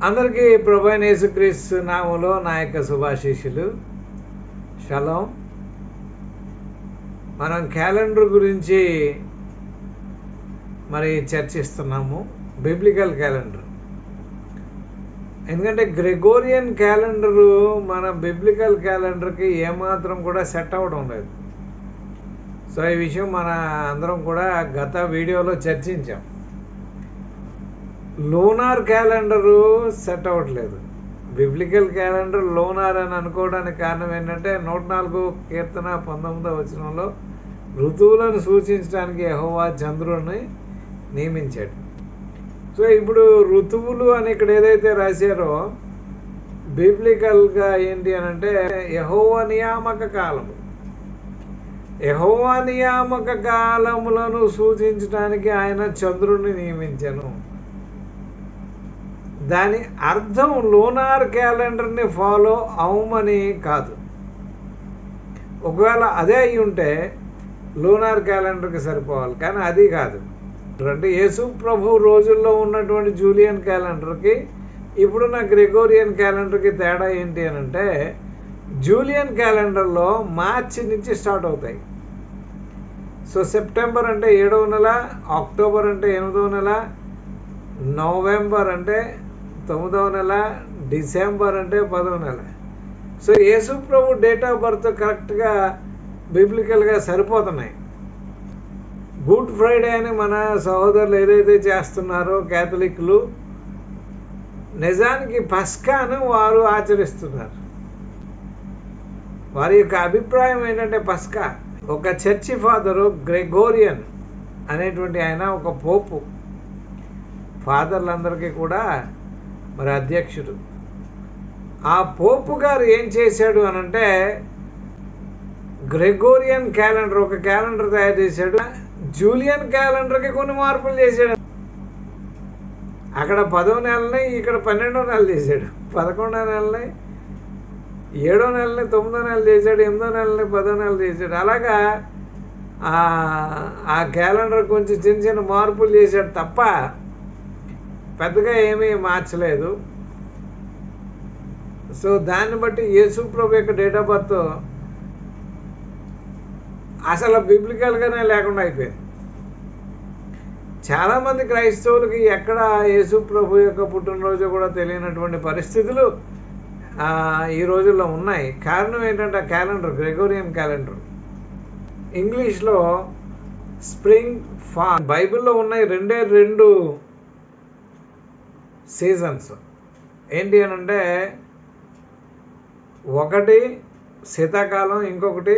అందరికీ ప్రభువైన యేసుక్రీస్తు నామములో నా యొక్క శుభాశీస్సులు. షలోం. మనం క్యాలెండర్ గురించి మరి చర్చిస్తున్నాము, బిబ్లికల్ క్యాలెండర్. ఎందుకంటే గ్రెగోరియన్ క్యాలెండరు మన బిబ్లికల్ క్యాలెండర్కి ఏమాత్రం కూడా సెట్ అవ్వడం లేదు. సో ఈ విషయం మన అందరం కూడా గత వీడియోలో చర్చించాం. లూనార్ క్యాలెండరు సెట్ అవ్వట్లేదు. బిబ్లికల్ క్యాలెండర్ లూనార్ అని అనుకోవడానికి కారణం ఏంటంటే 104 కీర్తన 19వ వచనంలో ఋతువులను సూచించడానికి యెహోవా చంద్రుని నియమించాడు. సో ఇప్పుడు ఋతువులు అని ఇక్కడ ఏదైతే రాశారో బిబ్లికల్గా ఏంటి అని అంటే యెహోవా నియామక కాలము. యెహోవా నియామక కాలములను సూచించడానికి ఆయన చంద్రుని నియమించాను. దాని అర్థం లూనార్ క్యాలెండర్ని ఫాలో అవ్వమని కాదు. ఒకవేళ అదే అయి ఉంటే లూనార్ క్యాలెండర్కి సరిపోవాలి, కానీ అది కాదు. అంటే యేసు ప్రభు రోజుల్లో ఉన్నటువంటి జూలియన్ క్యాలెండర్కి ఇప్పుడున్న గ్రెగోరియన్ క్యాలెండర్కి తేడా ఏంటి అని అంటే జూలియన్ క్యాలెండర్లో మార్చి నుంచి స్టార్ట్ అవుతాయి. సో సెప్టెంబర్ అంటే 7వ నెల, అక్టోబర్ అంటే 8వ నెల, నవంబర్ అంటే 9వ నెల, డిసెంబర్ అంటే 10వ నెల. So Yesu Prabhu date of birth కరెక్ట్గా బిబ్లికల్గా సరిపోతున్నాయి. గుడ్ ఫ్రైడే అని మన సహోదరులు ఏదైతే చేస్తున్నారో క్యాథలిక్లు, నిజానికి పస్కాను వారు ఆచరిస్తున్నారు. వారి యొక్క అభిప్రాయం ఏంటంటే పస్కా ఒక చర్చి ఫాదరు గ్రెగోరియన్ అనేటువంటి ఆయన ఒక పోపు, ఫాదర్లందరికీ కూడా మరి అధ్యక్షుడు. ఆ పోపు గారు ఏం చేశాడు అనంటే గ్రెగోరియన్ క్యాలెండర్ ఒక క్యాలెండర్ తయారు చేశాడు. జూలియన్ క్యాలెండర్కి కొన్ని మార్పులు చేశాడు. అక్కడ 10వ నెలని ఇక్కడ 12వ నెల చేశాడు, 11వ నెలని 7వ నెలని 9వ నెల చేశాడు, 8వ నెలని 10వ నెల చేశాడు. అలాగా ఆ క్యాలెండర్ కొంచెం చిన్న చిన్న మార్పులు చేశాడు తప్ప పెద్దగా ఏమీ మార్చలేదు. సో దాన్ని బట్టి యేసు ప్రభు యొక్క డేట్ ఆఫ్ బర్త్ అసలు బిబ్లికల్గానే లేకుండా అయిపోయింది. చాలామంది క్రైస్తవులకి ఎక్కడ యేసు ప్రభు యొక్క పుట్టినరోజు కూడా తెలియనటువంటి పరిస్థితులు ఈ రోజుల్లో ఉన్నాయి. కారణం ఏంటంటే ఆ క్యాలెండర్ గ్రెగోరియన్ క్యాలెండర్. ఇంగ్లీష్లో స్ప్రింగ్, ఫాల్. బైబిల్లో ఉన్నాయి రెండే 2 సీజన్స్. ఏంటి అని అంటే ఒకటి శీతాకాలం, ఇంకొకటి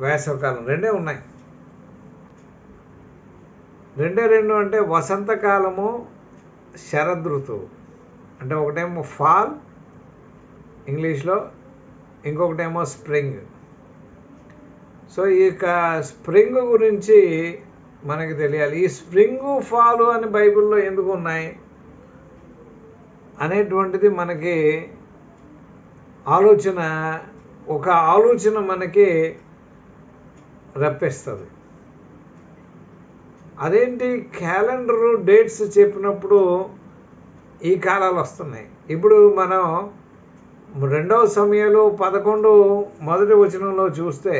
వేసవకాలం. రెండే ఉన్నాయి. రెండే 2 అంటే వసంతకాలము, శరదృతువు. అంటే ఒకటేమో ఫాల్ ఇంగ్లీష్లో, ఇంకొకటేమో స్ప్రింగ్. సో ఈ స్ప్రింగ్ గురించి మనకి తెలియాలి. ఈ స్ప్రింగు ఫాలు అని బైబిల్లో ఎందుకు ఉన్నాయి అనేటువంటిది మనకి ఒక ఆలోచన మనకి రప్పిస్తుంది. అదేంటి, క్యాలెండరు డేట్స్ చెప్పినప్పుడు ఈ కాలాలు వస్తున్నాయి. ఇప్పుడు మనం 2వ సమూయేలు 11 మొదటి వచనంలో చూస్తే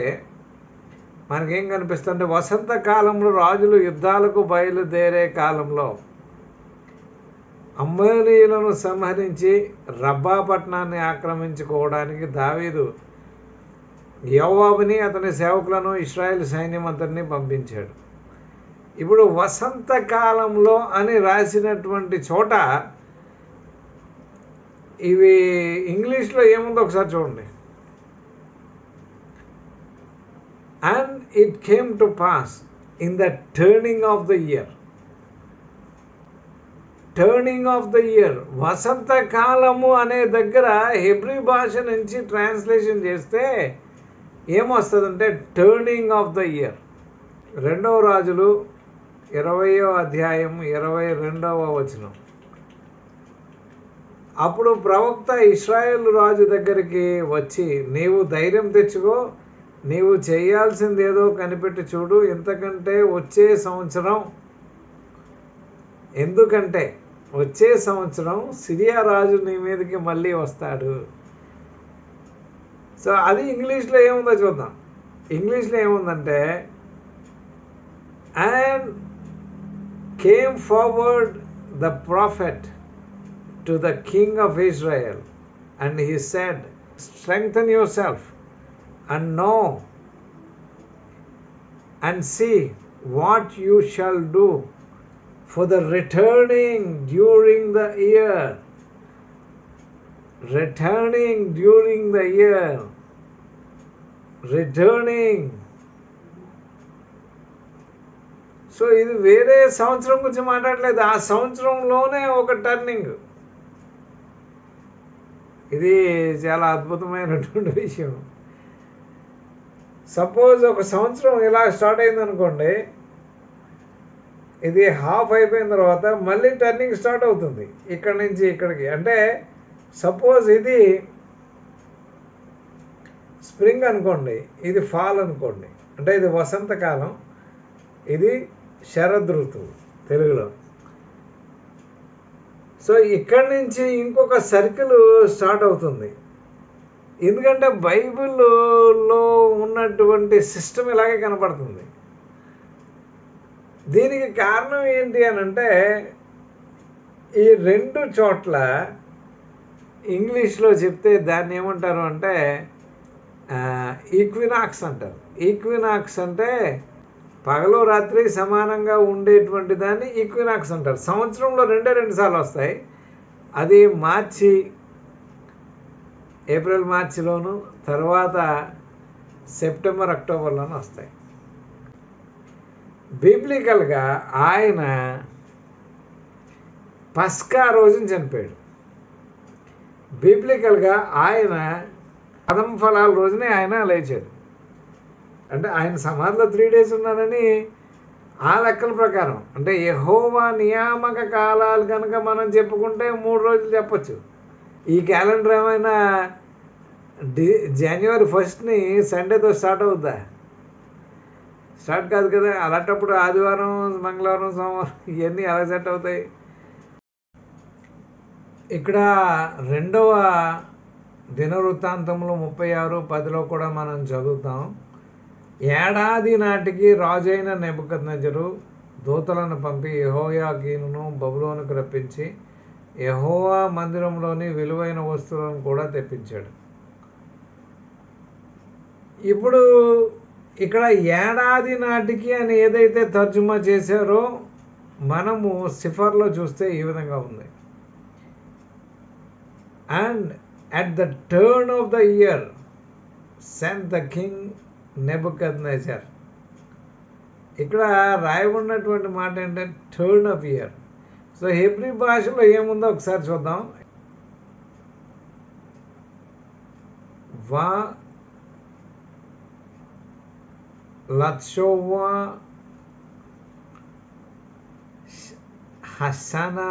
మనకేం కనిపిస్తుందంటే వసంతకాలంలో రాజులు యుద్ధాలకు బయలుదేరే కాలంలో అమ్మోనీయులను సంహరించి రబ్బా పట్టణాన్ని ఆక్రమించుకోవడానికి దావీదు యోవాబుని అతని సేవకులను ఇశ్రాయేల్ సైన్యం అంతటిని పంపించాడు. ఇప్పుడు వసంతకాలంలో అని రాసినటువంటి చోట ఇవి ఇంగ్లీష్లో ఏముందో ఒకసారి చూడండి. And it came to pass in the turning of the year. Turning of the year, వసంతకాలము అనే దగ్గర హెబ్రీ భాష నుంచి ట్రాన్స్లేషన్ చేస్తే ఏమొస్తుందంటే టర్నింగ్ ఆఫ్ ద ఇయర్. 2వ రాజులు 20వ అధ్యాయం 22వ వచనం. అప్పుడు ప్రవక్త ఇశ్రాయేలు రాజు దగ్గరికి వచ్చి, నీవు ధైర్యం తెచ్చుకో, నీవు చేయాల్సింది ఏదో కనిపెట్టి చూడు, ఇంతకంటే వచ్చే సంవత్సరం ఎందుకంటే వచ్చే సంవత్సరం సిరియా రాజు నీ మీదకి మళ్ళీ వస్తాడు. సో అది ఇంగ్లీష్లో ఏముందో చూద్దాం. ఇంగ్లీష్లో ఏముందంటే, and came forward the prophet to the king of Israel and he said, strengthen yourself and know and see what you shall do for the returning during the year. Returning during the year. Returning. So ఇది వేరే సంవత్సరం గురించి మాట్లాడలేదు, ఆ సంవత్సరంలోనే ఒక turning. ఇది చాలా అద్భుతమైనటువంటి విషయం. సపోజ్ ఒక సంవత్సరం ఇలా స్టార్ట్ అయిందనుకోండి, ఇది హాఫ్ అయిపోయిన తర్వాత మళ్ళీ టర్నింగ్ స్టార్ట్ అవుతుంది ఇక్కడి నుంచి ఇక్కడికి. అంటే సపోజ్ ఇది స్ప్రింగ్ అనుకోండి, ఇది ఫాల్ అనుకోండి, అంటే ఇది వసంతకాలం, ఇది శరదృతువు తెలుగులో. సో ఇక్కడి నుంచి ఇంకొక సర్కిల్ స్టార్ట్ అవుతుంది. ఎందుకంటే బైబిల్లో ఉన్నటువంటి సిస్టమ్ ఇలాగే కనపడుతుంది. దీనికి కారణం ఏంటి అని అంటే, ఈ రెండు చోట్ల ఇంగ్లీష్లో చెప్తే దాన్ని ఏమంటారు అంటే ఈక్వినాక్స్ అంటారు. ఈక్వినాక్స్ అంటే పగలు రాత్రి సమానంగా ఉండేటువంటి దాన్ని ఈక్వినాక్స్ అంటారు. సంవత్సరంలో రెండు సార్లు వస్తాయి. అది ఏప్రిల్ మార్చిలోను, తర్వాత సెప్టెంబర్ అక్టోబర్లోనూ వస్తాయి. బిబ్లికల్గా ఆయన పస్కా రోజున చనిపోయాడు. బిబ్లికల్గా ఆయన పదం ఫలాల రోజునే ఆయన లేచాడు. అంటే ఆయన సమాధిలో 3 days ఉన్నారని ఆ లెక్కల ప్రకారం. అంటే యెహోవా నియామక కాలాలు కనుక మనం చెప్పుకుంటే 3 రోజులు చెప్పచ్చు. ఈ క్యాలెండర్ ఏమైనా జనవరి 1ని సండేతో స్టార్ట్ అవుద్దా? స్టార్ట్ కాదు కదా. అలాంటప్పుడు ఆదివారం, మంగళవారం, సోమవారం ఇవన్నీ ఎలా సెట్ అవుతాయి? ఇక్కడ 2వ దినవృత్తాంతంలో 36:10 కూడా మనం చదువుతాం. ఏడాది నాటికి రాజైన నెబుకద్నెజరు దూతలను పంపి యెహోయాకీనును బబులోనుకు రప్పించి యెహోవా మందిరంలోని విలువైన వస్తువులను కూడా తెప్పించాడు. ఇప్పుడు ఇక్కడ ఏడాది నాటికి అని ఏదైతే తర్జుమా చేశారో మనము సిఫర్లో చూస్తే ఈ విధంగా ఉంది. And at the turn of the year sent the king Nebuchadnezzar. ఇక్కడ రాయబడినటువంటి మాట ఏంటంటే turn off year. So Hebrew భాషలో ఏముందో ఒకసారి చూద్దాం. వా లత్షోవా హసనా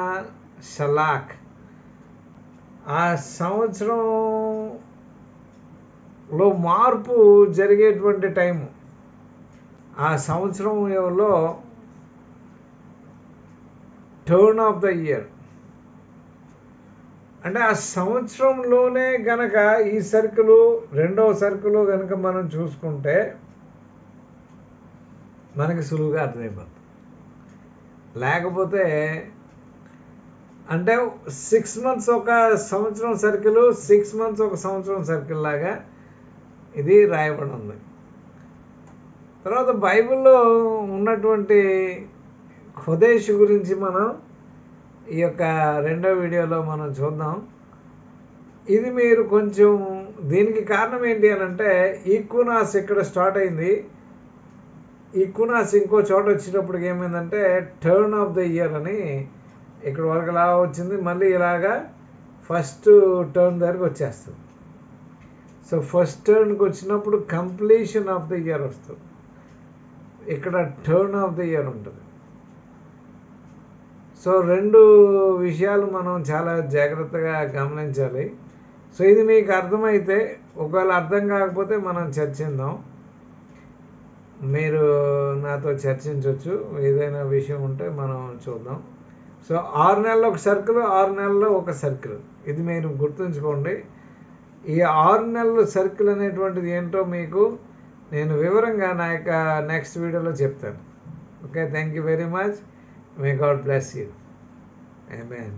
షలాక్. ఆ సంవత్సరంలో మార్పు జరిగేటువంటి టైము. ఆ సంవత్సరంలో టర్న్ ఆఫ్ ద ఇయర్ అంటే ఆ సంవత్సరంలోనే గనక ఈ సర్కిల్, 2వ సర్కిల్ కనుక మనం చూసుకుంటే మనకి సులువుగా అర్థమైపోతుంది. లేకపోతే అంటే 6 months ఒక సంవత్సరం సర్కిల్, 6 months ఒక సంవత్సరం సర్కిల్ లాగా ఇది రాయబడి ఉంది. తర్వాత బైబిల్లో ఉన్నటువంటి ఖుదేష్ గురించి మనం ఈ యొక్క 2వ వీడియోలో మనం చూద్దాం. ఇది మీరు కొంచెం దీనికి కారణం ఏంటి అని అంటే, ఈక్వినాక్స్ ఇక్కడ స్టార్ట్ అయింది. ఈక్వినాక్స్ ఇంకో చోట వచ్చేటప్పటికి ఏమైందంటే టర్న్ ఆఫ్ ద ఇయర్ అని ఇక్కడ వరకు ఇలా వచ్చింది. మళ్ళీ ఇలాగా ఫస్ట్ టర్న్ దగ్గరికి వచ్చేస్తుంది. సో ఫస్ట్ టర్న్కి వచ్చినప్పుడు కంప్లీషన్ ఆఫ్ ద ఇయర్ వస్తుంది. ఇక్కడ టర్న్ ఆఫ్ ద ఇయర్ ఉంటుంది. సో 2 విషయాలు మనం చాలా జాగ్రత్తగా గమనించాలి. సో ఇది మీకు అర్థమైతే, ఒకవేళ అర్థం కాకపోతే మనం చర్చిద్దాం. మీరు నాతో చర్చించవచ్చు. ఏదైనా విషయం ఉంటే మనం చూద్దాం. సో 6 నెలల్లో ఒక సర్కిల్, 6 నెలల్లో ఒక సర్కిల్. ఇది మీరు గుర్తుంచుకోండి. ఈ 6 నెలల సర్కిల్ అనేటువంటిది ఏంటో మీకు నేను వివరంగా నా యొక్క నెక్స్ట్ వీడియోలో చెప్తాను. Okay, thank you very much. May God bless you. Amen.